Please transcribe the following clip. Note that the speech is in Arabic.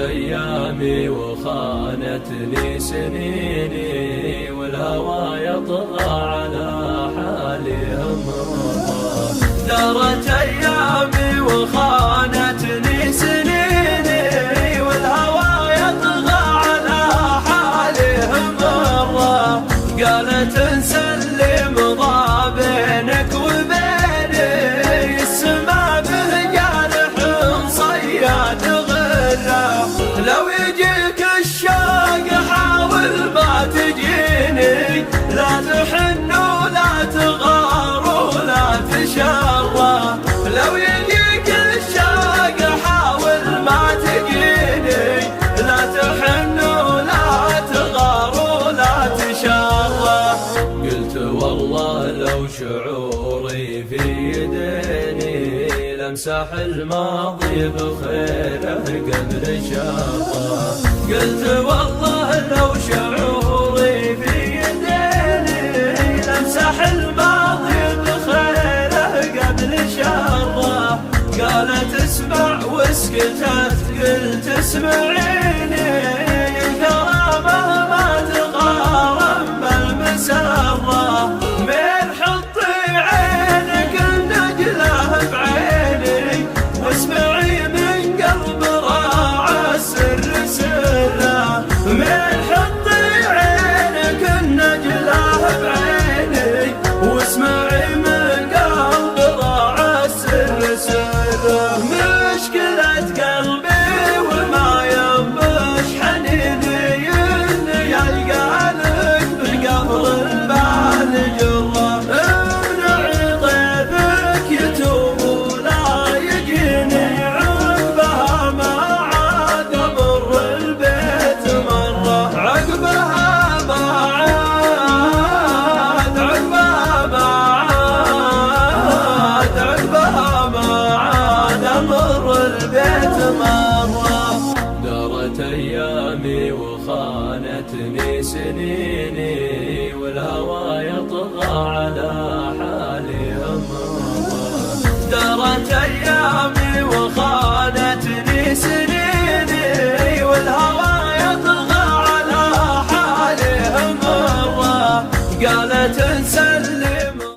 أيامي وخانتني سنيني، والهوى يطغى على حالي أمرضى. دارت أيامي وخانتني سنيني، والهوى يطغى على حالي أمرضى. قالت نسلم ضا بينك وبيني، السما به جارح صياد غرة. لو يجيك الشوق حاول ما تجيني، لا تحن ولا تغار ولا تشرى. لو يجيك الشوق حاول ما تجيني، لا تحن ولا تغار ولا تشرى. قلت والله لو شعوري في يديني، لمسح الماضي بخيره قبل شره. قلت والله لو شعوري في يديني، لمسح الماضي بخيره قبل شره. قالت اسمع وسكتت، قلت اسمعيني، الكرامة ما تقارن بالمسرة. من حطي عينك النجلة بعيني، واسمعي من قلب راعى السر سره. من حطي عينك النجلة بعيني، واسمعي من قلب راعى السر سره. مشكلة قلبي وما ينبش حنيني، اني يلقى لك بقبر البال جره. امنعي ضيفك يتوب ولا يجيني، عقبها ما عاد امر البيت مره. عقبها ما عاد، عقبها ما عاد، عقبها ما عاد امر البيت مره. دارت ايامي وخانتني سنيني، والهوى يطغى على حالي أمرضى. دارت أيامي